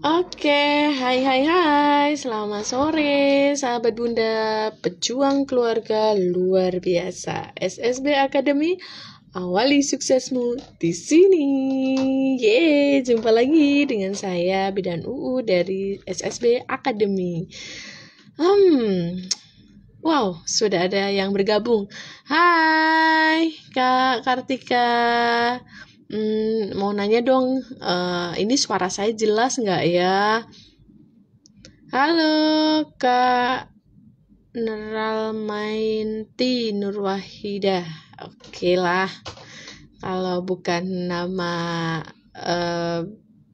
Oke, hai, selamat sore, sahabat Bunda, pejuang keluarga luar biasa. SSB Academy, awali suksesmu di sini. Yeay, jumpa lagi dengan saya Bidan UU dari SSB Academy. Wow, sudah ada yang bergabung. Hai, Kak Kartika. Mau nanya dong, ini suara saya jelas nggak ya? Halo, Kak Neralmainti Nurwahidah. Oke lah, kalau bukan nama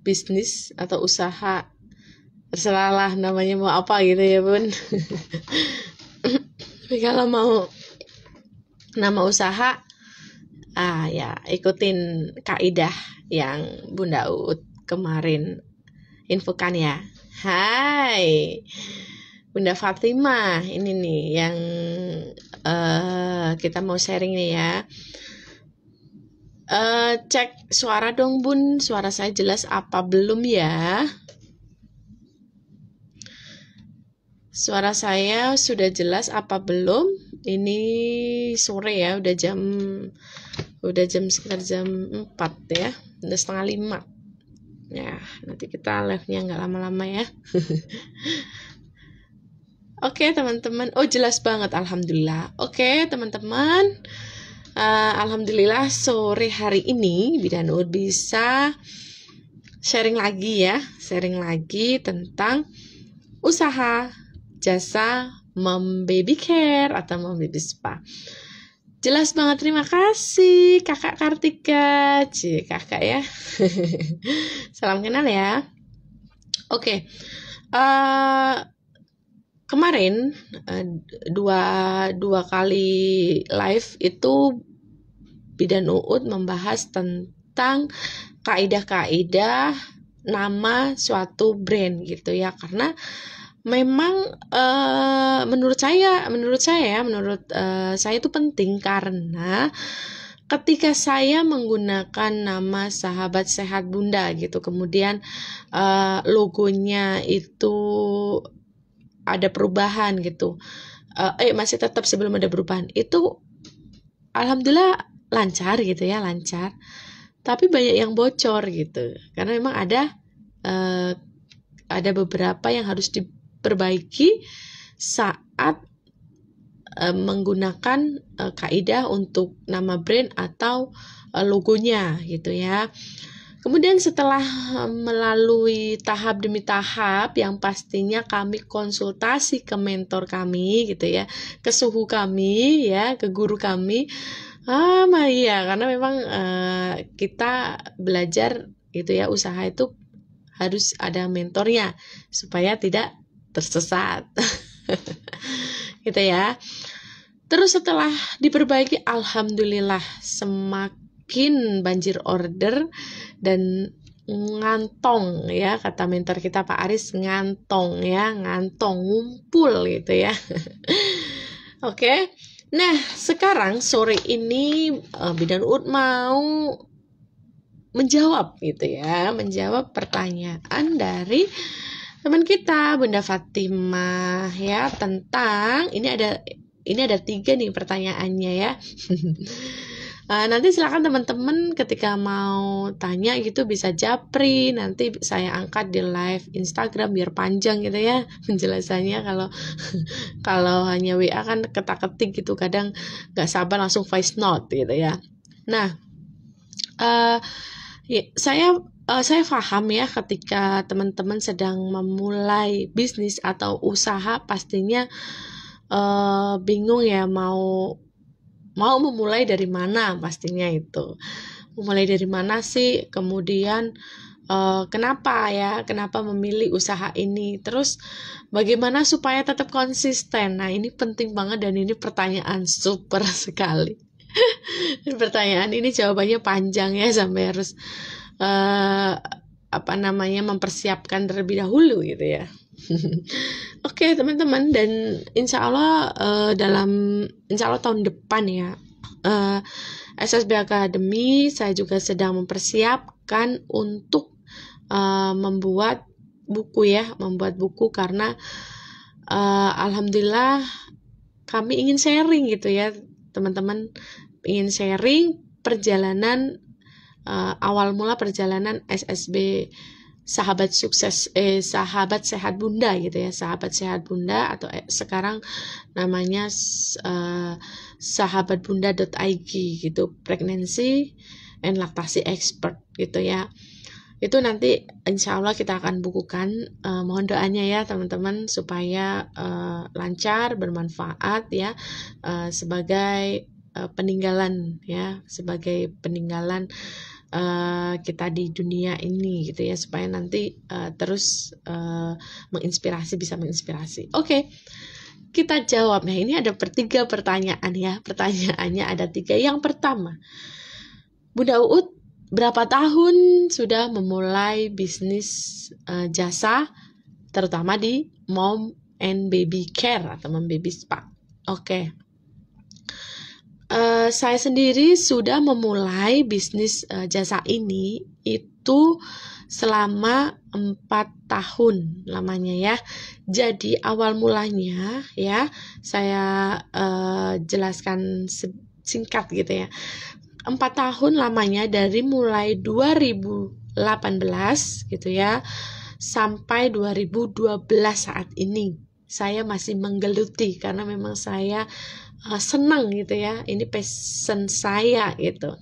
bisnis atau usaha, terserah lah namanya mau apa gitu ya Bun. Tapi kalau mau nama usaha, ya ikutin kaidah yang Bunda Uut kemarin infokan ya. Hai Bunda Fatimah, ini nih yang kita mau sharing nih ya. Cek suara dong Bun, suara saya jelas apa belum ya? Suara saya sudah jelas apa belum? Ini sore ya, udah jam sekitar jam 4 ya, udah setengah 5 ya. Nanti kita live-nya nggak lama-lama ya. Oke teman-teman, oh jelas banget, alhamdulillah. Oke teman-teman, alhamdulillah sore hari ini Bidan Uut bisa sharing lagi tentang usaha jasa mom baby care atau mom baby spa. Jelas banget, terima kasih Kakak Kartika. Kakak ya. Salam kenal ya. Oke. Kemarin dua kali live itu Bidan Uut membahas tentang kaidah-kaidah nama suatu brand gitu ya, karena memang menurut saya itu penting, karena ketika saya menggunakan nama Sahabat Sehat Bunda gitu, kemudian logonya itu ada perubahan gitu, masih tetap sebelum ada perubahan, itu alhamdulillah lancar gitu ya, tapi banyak yang bocor gitu, karena memang ada beberapa yang harus diperbaiki saat menggunakan kaidah untuk nama brand atau logonya gitu ya. Kemudian setelah melalui tahap demi tahap yang pastinya kami konsultasi ke mentor kami gitu ya, ke suhu kami ya, ke guru kami. Iya, karena memang kita belajar gitu ya, usaha itu harus ada mentornya supaya tidak tersesat. Gitu ya. Terus setelah diperbaiki, alhamdulillah semakin banjir order dan ngantong ya, kata mentor kita Pak Aris, ngantong, ngumpul gitu ya. Oke. Nah, sekarang sore ini Bidan Uut mau menjawab gitu ya, menjawab pertanyaan dari teman kita Bunda Fatimah ya, tentang ini ada 3 nih pertanyaannya ya. Nanti silakan teman-teman ketika mau tanya gitu bisa japri, nanti saya angkat di live Instagram biar panjang gitu ya penjelasannya. Kalau hanya WA kan ketak-ketik gitu, kadang nggak sabar langsung voice note gitu ya. Nah, saya paham ya, ketika teman-teman sedang memulai bisnis atau usaha pastinya bingung ya, mau memulai dari mana, pastinya itu. Memulai dari mana sih? Kemudian kenapa memilih usaha ini? Terus bagaimana supaya tetap konsisten? Nah, ini penting banget dan ini pertanyaan super sekali. Pertanyaan ini jawabannya panjang ya, sampai harus mempersiapkan terlebih dahulu gitu ya. Oke teman-teman, dan insya Allah tahun depan ya, SSB Academy saya juga sedang mempersiapkan untuk membuat buku ya, membuat buku karena alhamdulillah kami ingin sharing gitu ya, teman-teman, ingin sharing perjalanan awal mula perjalanan SSB Sahabat Sukses Sahabat Sehat Bunda gitu ya, Sahabat Sehat Bunda, atau sekarang namanya sahabatbunda.id gitu, pregnancy and laktasi expert gitu ya. Itu nanti insya Allah kita akan bukukan, mohon doanya ya teman-teman supaya lancar, bermanfaat ya, sebagai peninggalan ya, sebagai peninggalan kita di dunia ini gitu ya, supaya nanti terus menginspirasi, bisa menginspirasi. Oke, kita jawab. Nah, ini ada 3 pertanyaan ya, pertanyaannya ada 3. Yang pertama, Bunda Uut berapa tahun sudah memulai bisnis jasa, terutama di mom and baby care atau mom baby spa? Oke. Saya sendiri sudah memulai bisnis jasa ini itu selama 4 tahun lamanya ya. Jadi awal mulanya ya, saya jelaskan singkat gitu ya. 4 tahun lamanya, dari mulai 2018 gitu ya sampai 2012 saat ini. Saya masih menggeluti karena memang saya senang gitu ya, ini passion saya gitu.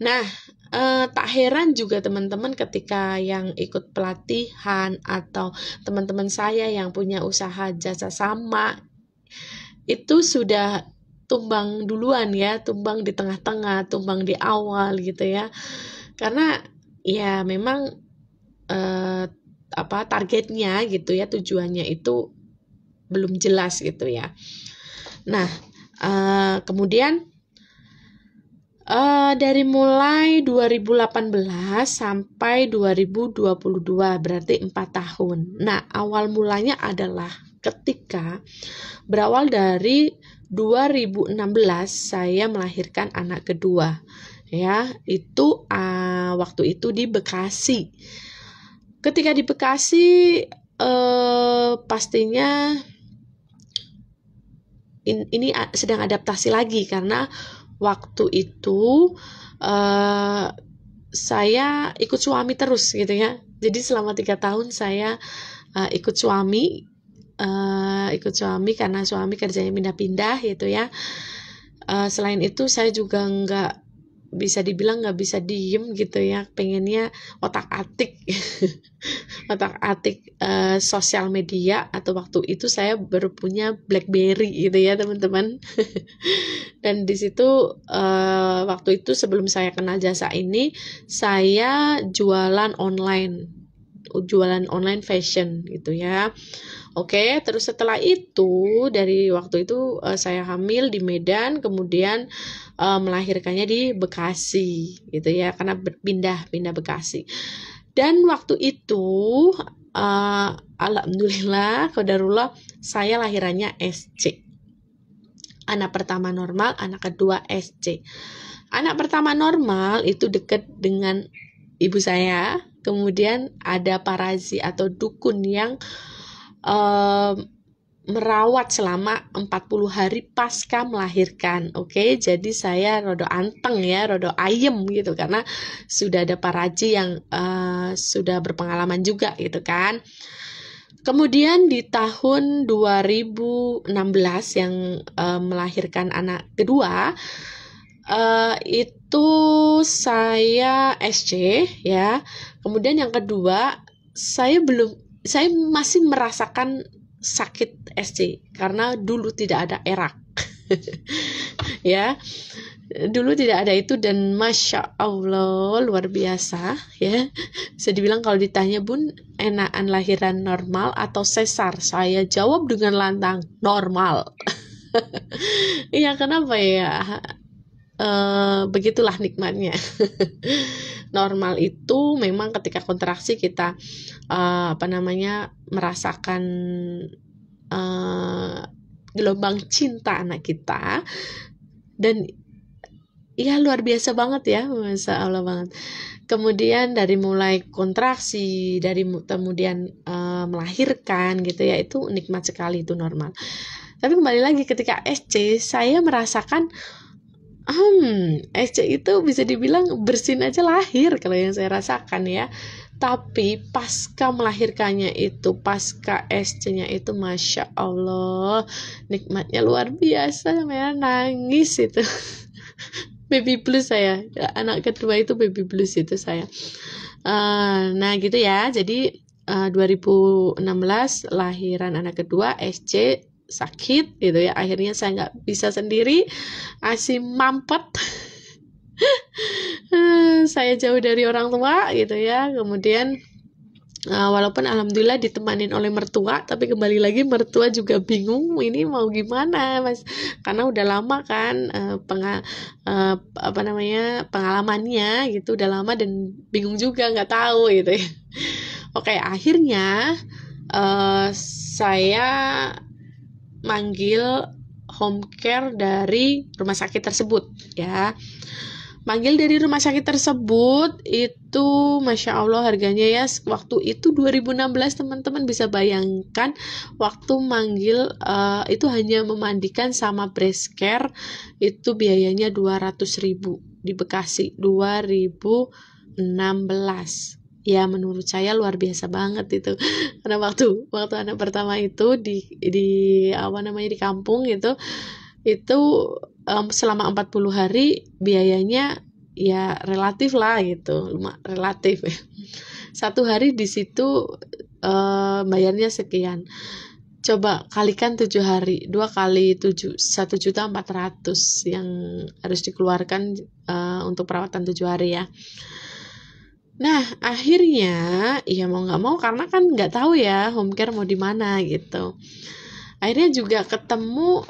Nah, tak heran juga teman-teman ketika yang ikut pelatihan atau teman-teman saya yang punya usaha jasa sama itu sudah tumbang duluan ya, tumbang di tengah-tengah, tumbang di awal gitu ya. Karena ya memang targetnya gitu ya, tujuannya itu belum jelas gitu ya. Nah, kemudian dari mulai 2018 sampai 2022 berarti 4 tahun. Nah, awal mulanya adalah ketika berawal dari 2016 saya melahirkan anak kedua ya, itu waktu itu di Bekasi. Ketika di Bekasi pastinya ini sedang adaptasi lagi karena waktu itu saya ikut suami terus gitu ya. Jadi selama 3 tahun saya ikut suami karena suami kerjanya pindah-pindah gitu ya. Selain itu saya juga nggak bisa diem gitu ya, pengennya otak-atik sosial media, atau waktu itu saya baru punya BlackBerry gitu ya teman-teman. Dan di situ waktu itu sebelum saya kenal jasa ini, saya jualan online fashion gitu ya. Oke, terus setelah itu dari waktu itu saya hamil di Medan, kemudian melahirkannya di Bekasi gitu ya, karena pindah Bekasi. Dan waktu itu alhamdulillah qadarullah saya lahirannya SC. Anak pertama normal, anak kedua SC. Anak pertama normal itu dekat dengan ibu saya, kemudian ada parazi atau dukun yang merawat selama 40 hari pasca melahirkan. Oke, jadi saya rodo anteng ya, rodo ayem gitu, karena sudah ada paraji yang sudah berpengalaman juga gitu kan. Kemudian di tahun 2016 yang melahirkan anak kedua, itu saya SC ya. Kemudian yang kedua saya masih merasakan sakit SC karena dulu tidak ada erak. Ya, dulu tidak ada itu, dan Masya Allah luar biasa ya. Bisa dibilang kalau ditanya, Bun, enakan lahiran normal atau sesar? Saya jawab dengan lantang, normal. Iya, kenapa ya? Begitulah nikmatnya. Normal itu memang ketika kontraksi kita merasakan gelombang cinta anak kita, dan ya luar biasa banget ya, Masya Allah banget. Kemudian dari mulai kontraksi, dari kemudian melahirkan gitu ya, itu nikmat sekali, itu normal. Tapi kembali lagi ketika SC, saya merasakan SC itu bisa dibilang bersin aja lahir kalau yang saya rasakan ya. Tapi pasca melahirkannya itu, pasca SC-nya itu, Masya Allah, nikmatnya luar biasa, saya nangis itu. Baby blues saya, anak kedua itu baby blues itu saya. Nah gitu ya, jadi 2016 lahiran anak kedua, SC, sakit gitu ya, akhirnya saya nggak bisa sendiri, ASI mampet. Saya jauh dari orang tua gitu ya. Kemudian walaupun alhamdulillah ditemanin oleh mertua, tapi kembali lagi mertua juga bingung ini mau gimana, Mas, karena udah lama kan pengalamannya gitu, udah lama dan bingung juga, nggak tahu gitu ya. Oke, akhirnya saya manggil home care dari rumah sakit tersebut ya. Manggil dari rumah sakit tersebut itu, Masya Allah, harganya ya waktu itu 2016, teman-teman bisa bayangkan, waktu manggil itu hanya memandikan sama breast care itu biayanya 200.000 di Bekasi 2016. Ya menurut saya luar biasa banget itu, karena waktu anak pertama itu di kampung itu selama 40 hari biayanya ya relatif lah gitu, relatif ya. 1 hari di situ bayarnya sekian. Coba kalikan 7 hari, 2 kali 7, 1.400.000 yang harus dikeluarkan untuk perawatan 7 hari ya. Nah akhirnya ya mau nggak mau, karena kan nggak tahu ya home care mau di mana gitu. Akhirnya juga ketemu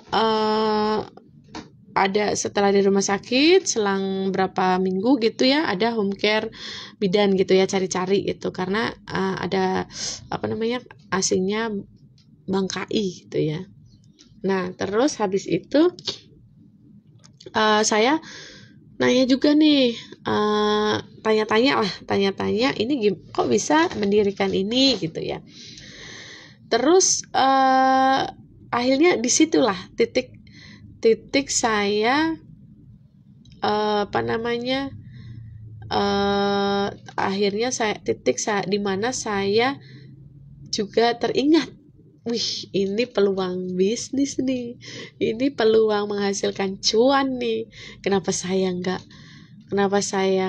ada setelah di rumah sakit, selang berapa minggu gitu ya, ada home care bidan gitu ya, cari-cari gitu, karena ada asingnya Bang KI gitu ya. Nah terus habis itu saya nanya juga nih, tanya-tanya ini kok bisa mendirikan ini gitu ya. Terus akhirnya disitulah titik saya akhirnya di mana saya juga teringat, wih ini peluang bisnis nih, ini peluang menghasilkan cuan nih, kenapa saya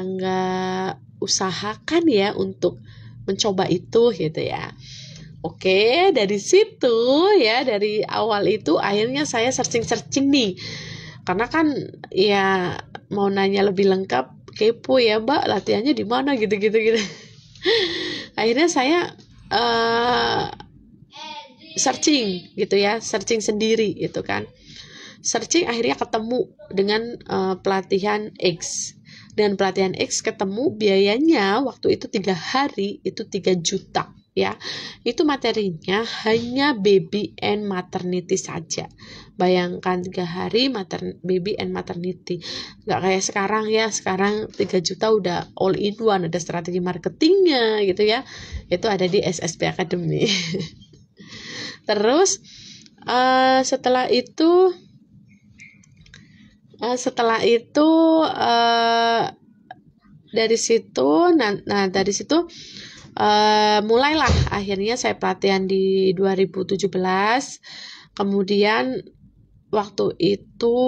nggak usahakan ya untuk mencoba itu gitu ya. Oke, dari situ ya, dari awal itu akhirnya saya searching nih, karena kan ya mau nanya lebih lengkap, kepo ya Mbak, latihannya di mana gitu. Akhirnya saya searching gitu ya, searching sendiri gitu kan, akhirnya ketemu dengan pelatihan X. Dan pelatihan X ketemu biayanya waktu itu 3 hari itu 3 juta ya. Itu materinya hanya baby and maternity saja. Bayangkan 3 hari baby and maternity. Nggak kayak sekarang ya, sekarang 3 juta udah all in one, ada strategi marketingnya gitu ya. Itu ada di SSP Academy. Terus setelah itu dari situ mulailah akhirnya saya pelatihan di 2017. Kemudian waktu itu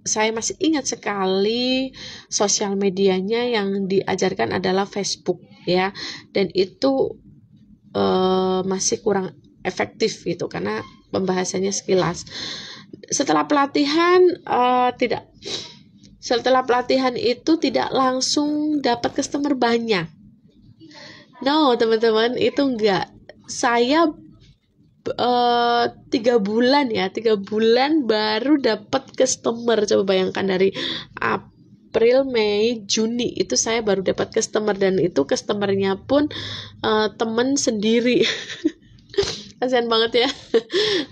saya masih ingat sekali, sosial medianya yang diajarkan adalah Facebook ya, dan itu masih kurang efektif gitu karena pembahasannya sekilas. Setelah pelatihan itu tidak langsung dapat customer banyak. No teman-teman, itu enggak. Saya 3 bulan baru dapat customer. Coba bayangkan, dari April, Mei, Juni itu saya baru dapat customer, dan itu customernya pun teman sendiri. Kasian banget ya,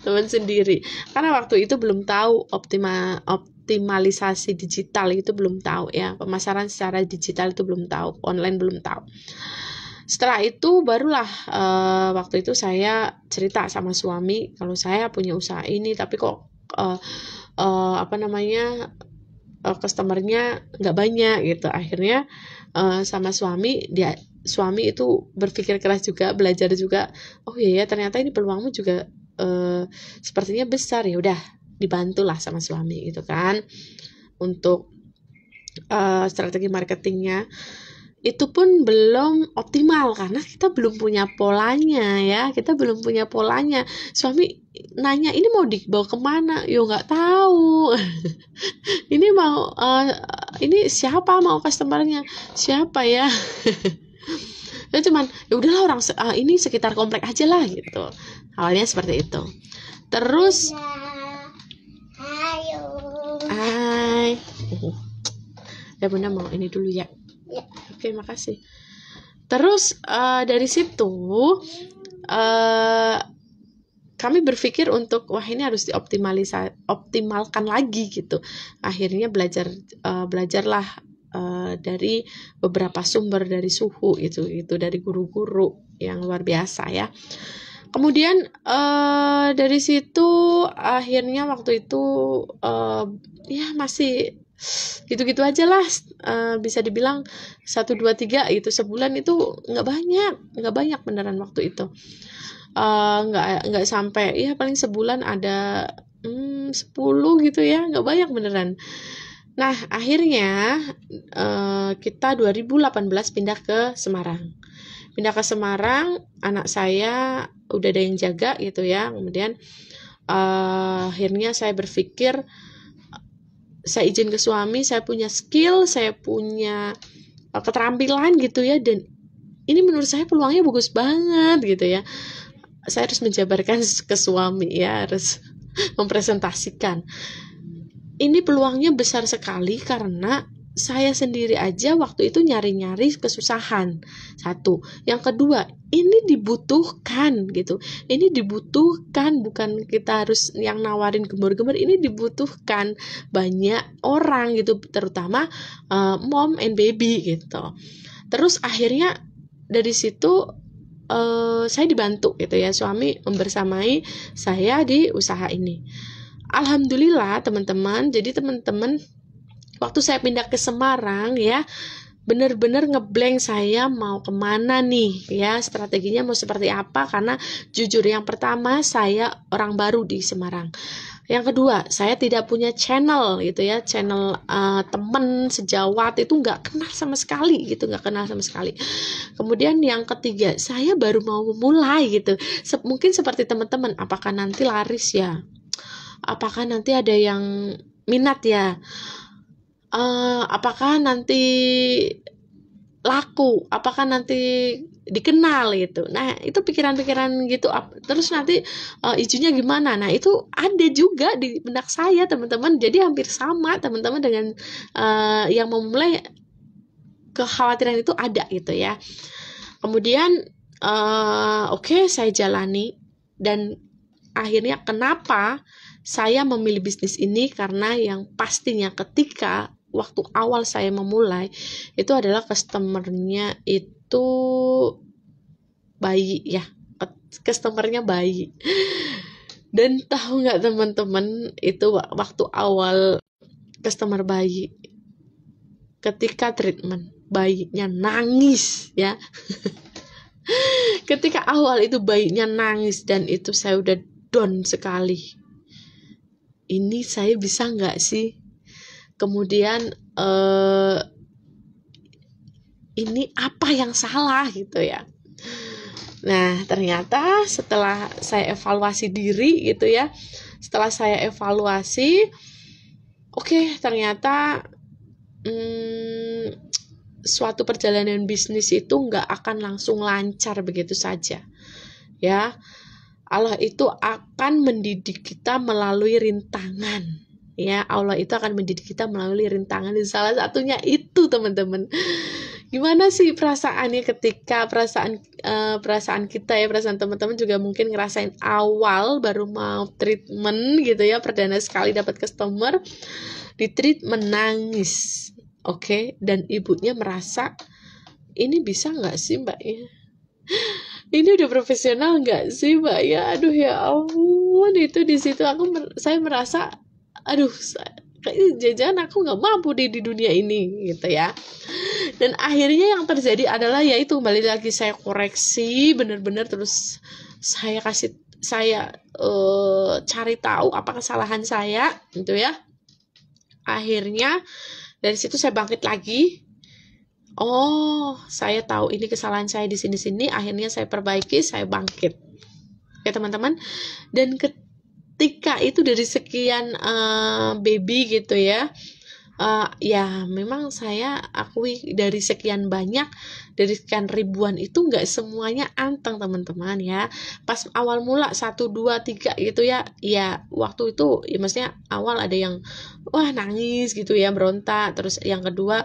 teman sendiri, karena waktu itu belum tahu optimalisasi digital itu belum tahu ya, pemasaran secara digital itu belum tahu, online belum tahu. Setelah itu barulah waktu itu saya cerita sama suami kalau saya punya usaha ini tapi kok customernya nggak banyak gitu. Akhirnya sama suami itu berpikir keras juga, belajar juga. Oh iya ya, ternyata ini peluangmu juga sepertinya besar. Ya udah, dibantulah sama suami gitu kan untuk strategi marketingnya. Itu pun belum optimal karena kita belum punya polanya ya, Suami nanya, ini mau dibawa kemana? Yo nggak tahu. Ini mau ini siapa, mau customernya siapa ya? Ya cuman ya udahlah, orang ini sekitar komplek aja lah gitu. Awalnya seperti itu. Terus hai. Ya Bunda mau ini dulu ya. Oke, makasih. Terus dari situ kami berpikir untuk wah ini harus optimalkan lagi gitu. Akhirnya belajarlah dari beberapa sumber dari Suhu itu dari guru-guru yang luar biasa ya. Kemudian dari situ akhirnya waktu itu ya masih gitu-gitu aja lah, bisa dibilang 1, 2, 3 gitu sebulan itu nggak banyak beneran waktu itu. Nggak sampai ya, paling sebulan ada 10 gitu ya, nggak banyak beneran. Nah akhirnya kita 2018 pindah ke Semarang. Anak saya udah ada yang jaga gitu ya. Kemudian akhirnya saya berpikir, saya izin ke suami, saya punya skill, saya punya keterampilan gitu ya, dan ini menurut saya peluangnya bagus banget gitu ya. Saya harus menjabarkan ke suami ya, harus mempresentasikan. Ini peluangnya besar sekali karena saya sendiri aja waktu itu nyari-nyari kesusahan. Satu. Yang kedua, ini dibutuhkan gitu. Ini dibutuhkan, bukan kita harus yang nawarin gembar-gembar. Ini dibutuhkan banyak orang gitu, terutama mom and baby gitu. Terus akhirnya dari situ saya dibantu gitu ya, suami membersamai saya di usaha ini. Alhamdulillah teman-teman. Jadi teman-teman, waktu saya pindah ke Semarang ya, bener-bener ngeblank saya mau kemana nih ya, strateginya mau seperti apa. Karena jujur, yang pertama saya orang baru di Semarang. Yang kedua, saya tidak punya channel gitu ya, channel temen sejawat itu nggak kenal sama sekali. Kemudian yang ketiga, saya baru mau memulai gitu. Mungkin seperti teman-teman, apakah nanti laris ya? Apakah nanti ada yang minat ya? Apakah nanti laku? Apakah nanti dikenal gitu? Nah itu pikiran-pikiran gitu. Terus nanti izinnya gimana? Nah itu ada juga di benak saya teman-teman. Jadi hampir sama teman-teman dengan yang memulai, kekhawatiran itu ada gitu ya. Kemudian oke, saya jalani. Dan akhirnya kenapa saya memilih bisnis ini? Karena yang pastinya ketika waktu awal saya memulai itu adalah customernya itu bayi ya, dan tahu nggak teman-teman, itu waktu awal customer bayi, ketika treatment bayinya nangis ya. Ketika awal itu bayinya nangis, dan itu saya udah down sekali. Ini saya bisa nggak sih? Kemudian ini apa yang salah gitu ya. Nah ternyata setelah saya evaluasi diri gitu ya, oke, ternyata suatu perjalanan bisnis itu nggak akan langsung lancar begitu saja ya. Allah itu akan mendidik kita melalui rintangan ya. Allah itu akan mendidik kita melalui rintangan, dan salah satunya itu teman-teman. Gimana sih perasaannya ketika perasaan kita ya, perasaan teman-teman juga mungkin ngerasain awal baru mau treatment gitu ya, perdana sekali dapat customer, Di-treat menangis. Oke, dan ibunya merasa, ini bisa nggak sih Mbak ya? Ini udah profesional nggak sih Mbak ya? Aduh ya ampun, itu di situ saya merasa, aduh, kayaknya jajan aku nggak mampu di dunia ini gitu ya. Dan akhirnya yang terjadi adalah yaitu kembali lagi saya koreksi benar-benar, terus saya cari tahu apa kesalahan saya gitu ya. Akhirnya dari situ saya bangkit lagi. Oh, saya tahu ini kesalahan saya di sini-sini. Akhirnya saya perbaiki, saya bangkit. Oke teman-teman. Dan ketika itu dari sekian baby gitu ya, ya memang saya akui dari sekian banyak, dari sekian ribuan itu nggak semuanya anteng teman-teman ya. Pas awal mula 1, 2, 3 gitu ya, ya waktu itu ya maksudnya awal ada yang wah nangis gitu ya, berontak. Terus yang kedua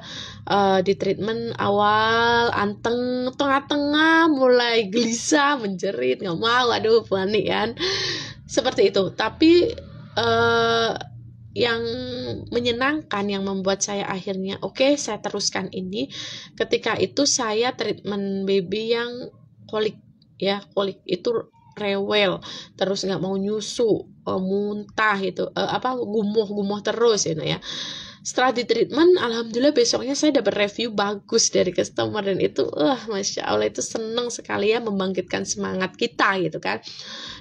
di treatment awal anteng, tengah-tengah mulai gelisah, menjerit, nggak mau, aduh panik kan, seperti itu. Tapi yang menyenangkan, yang membuat saya akhirnya oke, saya teruskan ini, ketika itu saya treatment baby yang kolik ya, kolik itu rewel, terus nggak mau nyusu, muntah itu, gumuh terus gitu ya. Setelah di treatment, alhamdulillah besoknya saya dapat review bagus dari customer, dan itu Masya Allah, itu seneng sekali ya, membangkitkan semangat kita gitu kan.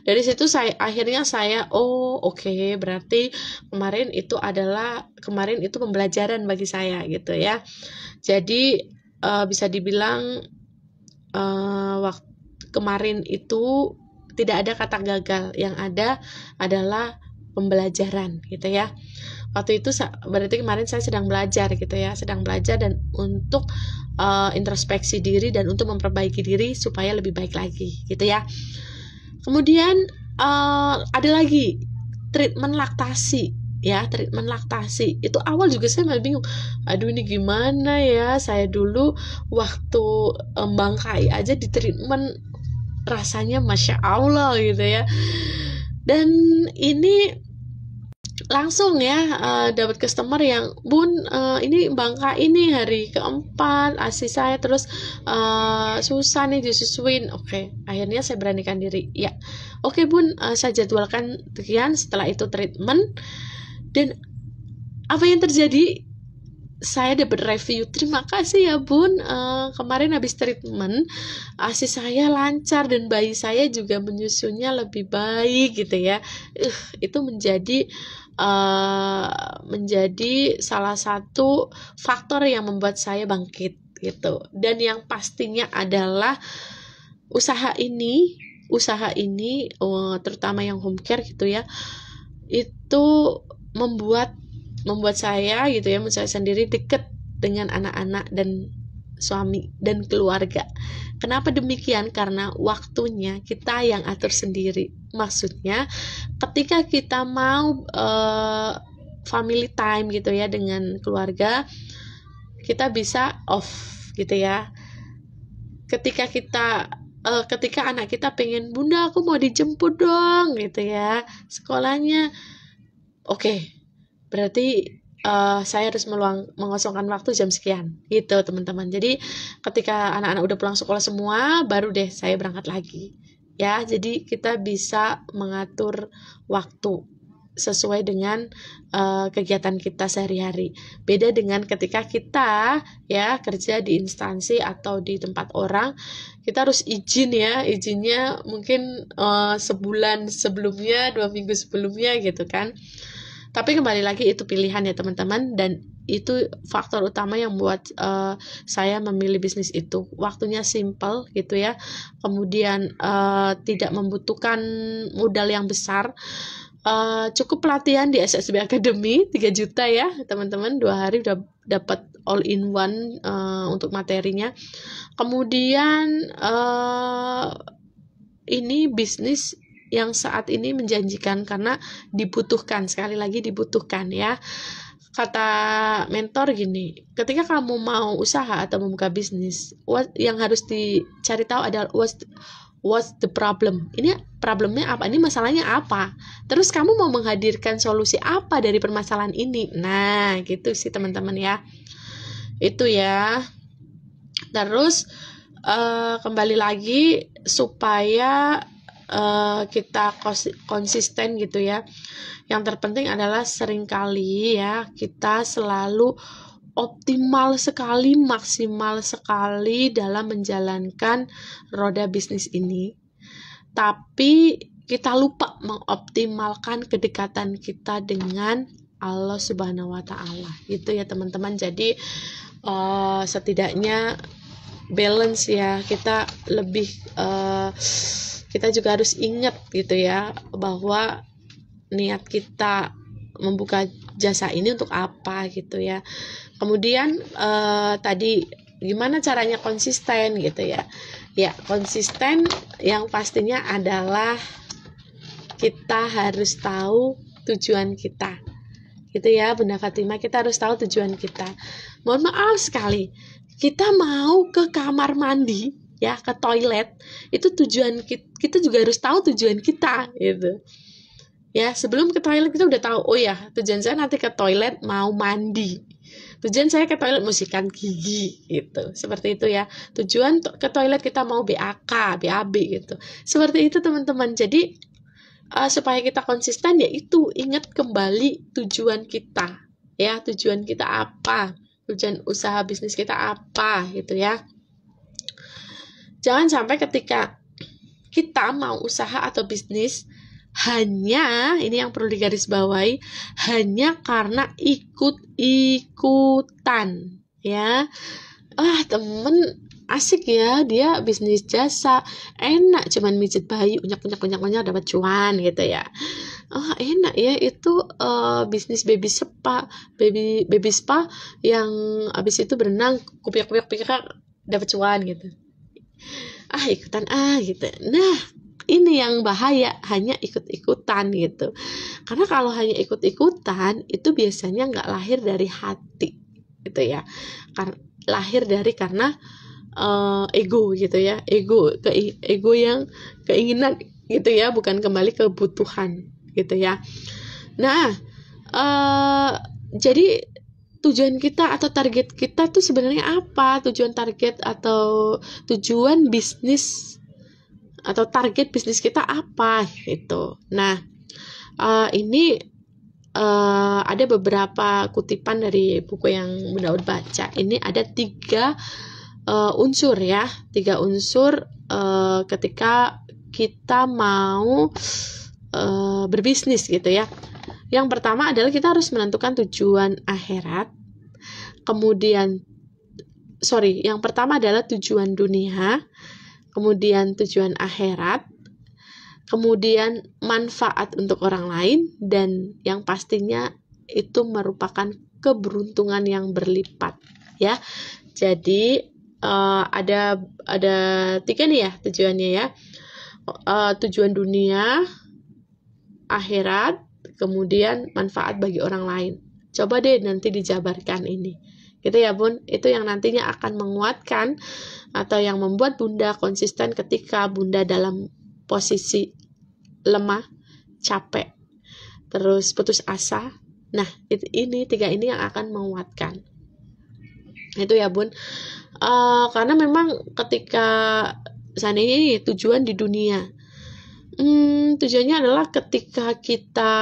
Dari situ akhirnya saya oke, berarti kemarin itu pembelajaran bagi saya gitu ya. Jadi bisa dibilang waktu kemarin itu tidak ada kata gagal, yang ada adalah pembelajaran gitu ya. Waktu itu berarti kemarin saya sedang belajar gitu ya, dan untuk introspeksi diri dan untuk memperbaiki diri supaya lebih baik lagi gitu ya. Kemudian ada lagi treatment laktasi ya, treatment laktasi itu awal juga saya masih bingung, aduh ini gimana ya, saya dulu waktu bangkai aja di treatment rasanya Masya Allah gitu ya. Dan ini langsung ya dapat customer yang Bun, ini bangka ini hari keempat ASI saya terus susah nih disusuin. Oke, akhirnya saya beranikan diri ya, oke Bun, saya jadwalkan sekian, setelah itu treatment. Dan apa yang terjadi, saya dapat review, terima kasih ya Bun, kemarin habis treatment ASI saya lancar dan bayi saya juga menyusunya lebih baik gitu ya. Itu menjadi salah satu faktor yang membuat saya bangkit gitu. Dan yang pastinya adalah usaha ini terutama yang home care gitu ya, itu membuat saya gitu ya, saya sendiri dekat dengan anak-anak dan suami dan keluarga. Kenapa demikian? Karena waktunya kita yang atur sendiri. Maksudnya ketika kita mau family time gitu ya dengan keluarga, kita bisa off gitu ya. Ketika anak kita pengen, Bunda aku mau dijemput dong gitu ya sekolahnya, oke, berarti saya harus mengosongkan waktu jam sekian gitu teman-teman. Jadi ketika anak-anak udah pulang sekolah semua, baru deh saya berangkat lagi ya. Jadi kita bisa mengatur waktu sesuai dengan kegiatan kita sehari-hari. Beda dengan ketika kita ya kerja di instansi atau di tempat orang, kita harus izin ya, izinnya mungkin sebulan sebelumnya, 2 minggu sebelumnya gitu kan. Tapi kembali lagi itu pilihan ya teman-teman, dan itu faktor utama yang buat saya memilih bisnis itu. Waktunya simple gitu ya, kemudian tidak membutuhkan modal yang besar. Cukup pelatihan di SSB Academy 3 juta ya teman-teman, 2 hari udah dapat all in one untuk materinya. Kemudian ini bisnis yang saat ini menjanjikan karena dibutuhkan, sekali lagi dibutuhkan ya. Kata mentor gini, ketika kamu mau usaha atau membuka bisnis, yang harus dicari tahu adalah what's the problem? Ini problemnya apa? Ini masalahnya apa? Terus kamu mau menghadirkan solusi apa dari permasalahan ini? Nah, gitu sih teman-teman ya. Itu ya. Terus kembali lagi supaya kita konsisten gitu ya. Yang terpenting adalah seringkali ya kita selalu optimal sekali, maksimal sekali dalam menjalankan roda bisnis ini. Tapi kita lupa mengoptimalkan kedekatan kita dengan Allah Subhanahu wa Ta'ala. Gitu ya teman-teman. Jadi setidaknya balance ya. Kita lebih kita juga harus ingat gitu ya bahwa niat kita membuka jasa ini untuk apa gitu ya. Kemudian tadi gimana caranya konsisten gitu ya. Ya, konsisten yang pastinya adalah kita harus tahu tujuan kita. Gitu ya, Bunda Fatimah, kita harus tahu tujuan kita. Mohon maaf sekali, kita mau ke kamar mandi ya, ke toilet, itu tujuan kita juga harus tahu tujuan kita gitu. Ya, sebelum ke toilet kita udah tahu, oh ya, tujuan saya nanti ke toilet mau mandi. Tujuan saya ke toilet mau sikat gigi gitu. Seperti itu ya. Tujuan ke toilet kita mau BAK, BAB gitu. Seperti itu teman-teman. Jadi supaya kita konsisten ya itu, ingat kembali tujuan kita. Ya, tujuan kita apa? Tujuan usaha bisnis kita apa gitu ya. Jangan sampai ketika kita mau usaha atau bisnis hanya, ini yang perlu digarisbawahi, hanya karena ikut-ikutan ya. Temen asik ya, dia bisnis jasa, enak cuman mijit bayi, unyak dapat cuan gitu ya. Enak ya itu bisnis baby spa yang abis itu berenang kupiak dapat cuan gitu. Ikutan gitu. Nah, ini yang bahaya, hanya ikut-ikutan gitu. Karena kalau hanya ikut-ikutan itu biasanya nggak lahir dari hati gitu ya. Lahir dari karena ego gitu ya, ego yang keinginan gitu ya, bukan kembali ke kebutuhan gitu ya. Nah, jadi tujuan kita atau target kita tuh sebenarnya apa? Tujuan target atau tujuan bisnis atau target bisnis kita apa gitu. Nah, ini ada beberapa kutipan dari buku yang Bunda Ud baca. Ini ada 3 unsur ya, 3 unsur ketika kita mau berbisnis gitu ya. Yang pertama adalah kita harus menentukan tujuan akhirat. Yang pertama adalah tujuan dunia, kemudian tujuan akhirat, kemudian manfaat untuk orang lain, dan yang pastinya itu merupakan keberuntungan yang berlipat ya. Jadi ada 3 nih ya tujuannya ya. Tujuan dunia, akhirat, kemudian manfaat bagi orang lain. Coba deh nanti dijabarkan ini. Gitu ya Bun, itu yang nantinya akan menguatkan atau yang membuat Bunda konsisten ketika Bunda dalam posisi lemah, capek, terus putus asa. Nah, ini 3 ini yang akan menguatkan. Itu ya Bun. Karena memang ketika seandainya ini tujuan di dunia, tujuannya adalah ketika kita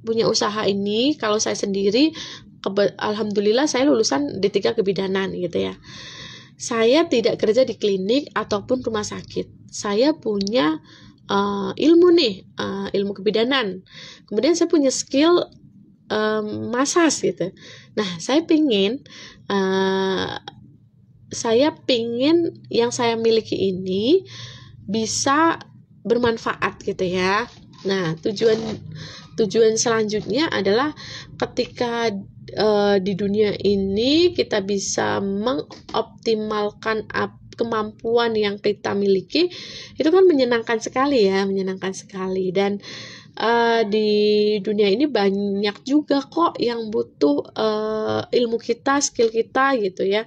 punya usaha ini, kalau saya sendiri alhamdulillah saya lulusan D3 kebidanan gitu ya. Saya tidak kerja di klinik ataupun rumah sakit. Saya punya ilmu nih, ilmu kebidanan. Kemudian saya punya skill massage gitu. Nah, saya pingin yang saya miliki ini bisa bermanfaat gitu ya. Nah, tujuan selanjutnya adalah ketika di dunia ini kita bisa mengoptimalkan kemampuan yang kita miliki, itu kan menyenangkan sekali ya, dan di dunia ini banyak juga kok yang butuh ilmu kita, skill kita gitu ya.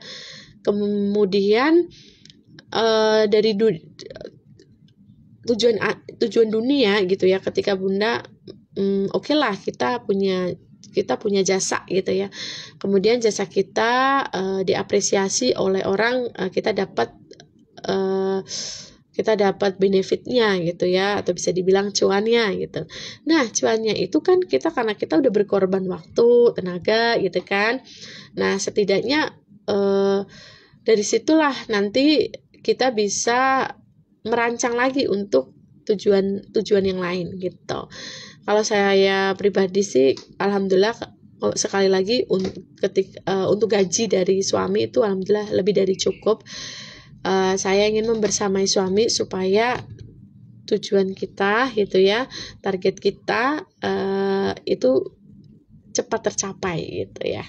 Kemudian tujuan dunia gitu ya. Ketika Bunda oke lah kita punya jasa gitu ya, kemudian jasa kita diapresiasi oleh orang, kita dapat benefitnya gitu ya, atau bisa dibilang cuannya gitu. Nah, cuannya itu kan karena kita udah berkorban waktu, tenaga gitu kan. Nah, setidaknya dari situlah nanti kita bisa merancang lagi untuk tujuan yang lain gitu. Kalau saya pribadi sih, alhamdulillah sekali lagi untuk gaji dari suami itu alhamdulillah lebih dari cukup. Saya ingin membersamai suami supaya tujuan kita gitu ya, target kita itu cepat tercapai gitu ya,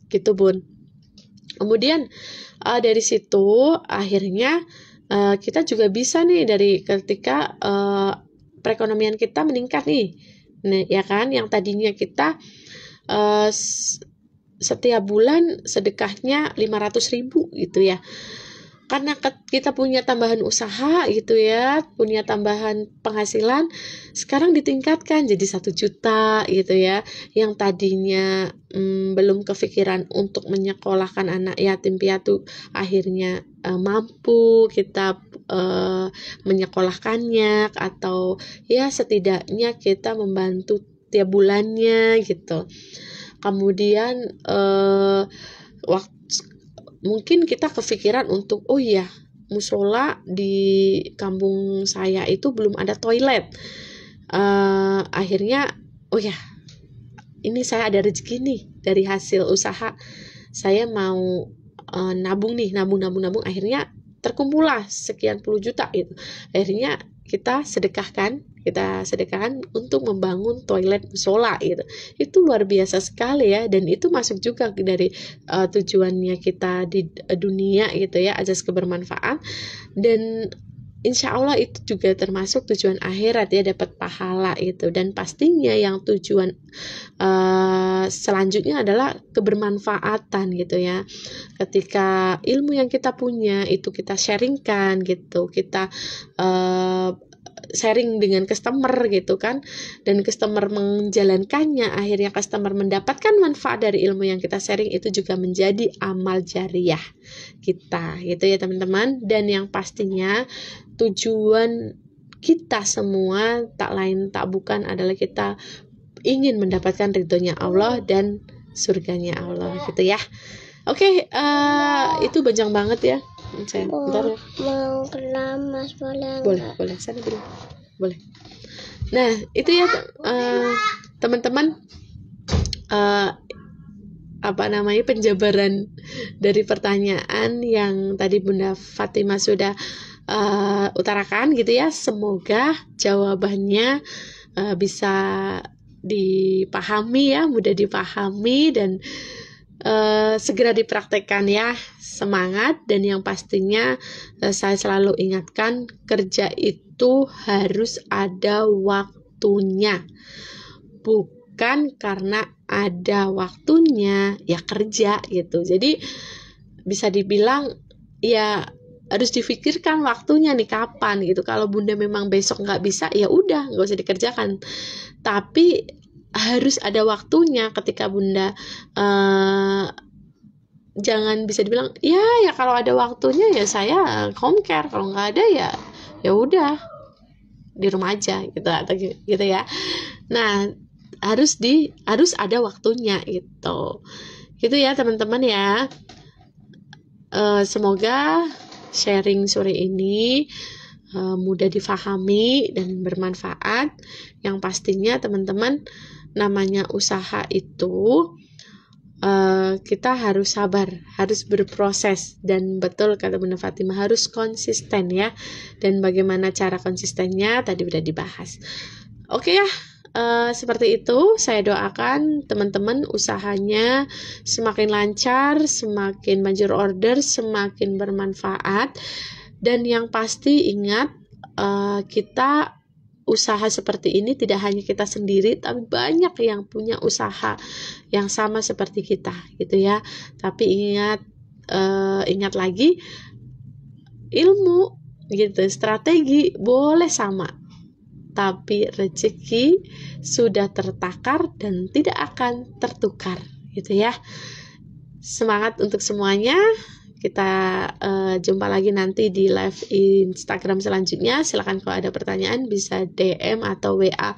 gitu Bun. Kemudian dari situ akhirnya kita juga bisa nih, dari ketika perekonomian kita meningkat nih, ya kan, yang tadinya kita setiap bulan sedekahnya 500.000 gitu ya, karena kita punya tambahan usaha gitu ya, punya tambahan penghasilan, sekarang ditingkatkan jadi 1 juta gitu ya. Yang tadinya belum kepikiran untuk menyekolahkan anak yatim piatu, akhirnya mampu kita menyekolahkannya, atau ya setidaknya kita membantu tiap bulannya gitu. Kemudian mungkin kita kepikiran untuk, oh iya, musola di kampung saya itu belum ada toilet. Akhirnya, oh ya, ini saya ada rezeki nih dari hasil usaha, saya mau nabung, akhirnya terkumpullah sekian puluh juta itu. Akhirnya kita sedekahkan untuk membangun toilet musola gitu. Itu luar biasa sekali ya, dan itu masuk juga dari tujuannya kita di dunia gitu ya, azas kebermanfaat, dan insya Allah itu juga termasuk tujuan akhirat ya, dapat pahala itu. Dan pastinya yang tujuan selanjutnya adalah kebermanfaatan gitu ya. Ketika ilmu yang kita punya itu kita sharingkan gitu, kita sharing dengan customer gitu kan, dan customer menjalankannya, akhirnya customer mendapatkan manfaat dari ilmu yang kita sharing, itu juga menjadi amal jariah kita gitu ya teman-teman. Dan yang pastinya tujuan kita semua tak lain tak bukan adalah kita ingin mendapatkan ridhonya Allah dan surganya Allah gitu ya. Oke, itu panjang banget ya. Bentar ya. Mau kelam Mas, boleh? Boleh, sana dulu. Boleh. Nah, itu ya teman-teman, penjabaran dari pertanyaan yang tadi Bunda Fatimah sudah utarakan gitu ya. Semoga jawabannya bisa dipahami ya, mudah dipahami, dan segera dipraktekkan ya. Semangat, dan yang pastinya saya selalu ingatkan, kerja itu harus ada waktunya, bukan karena ada waktunya ya kerja gitu. Jadi bisa dibilang ya harus difikirkan waktunya nih kapan gitu. Kalau Bunda memang besok nggak bisa, ya udah nggak usah dikerjakan, tapi harus ada waktunya. Ketika Bunda jangan bisa dibilang ya kalau ada waktunya ya saya home care, kalau nggak ada ya udah di rumah aja gitu, atau gitu ya. Nah, harus ada waktunya gitu ya teman-teman ya. Semoga sharing sore ini mudah difahami dan bermanfaat. Yang pastinya teman-teman, namanya usaha itu kita harus sabar, harus berproses, dan betul kata Bunda Fatimah, harus konsisten ya. Dan bagaimana cara konsistennya tadi udah dibahas. Oke ya, seperti itu. Saya doakan teman-teman usahanya semakin lancar, semakin banjir order, semakin bermanfaat. Dan yang pasti ingat, kita usaha seperti ini tidak hanya kita sendiri, tapi banyak yang punya usaha yang sama seperti kita gitu ya. Tapi ingat lagi, ilmu gitu. Strategi boleh sama, tapi rezeki sudah tertakar dan tidak akan tertukar, gitu ya. Semangat untuk semuanya. Kita jumpa lagi nanti di live Instagram selanjutnya. Silakan kalau ada pertanyaan bisa DM atau WA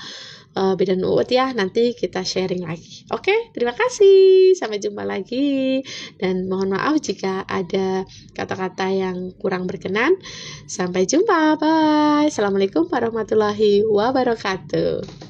Bidan Uut ya. Nanti kita sharing lagi. Oke, terima kasih. Sampai jumpa lagi. Dan mohon maaf jika ada kata-kata yang kurang berkenan. Sampai jumpa. Bye. Assalamualaikum warahmatullahi wabarakatuh.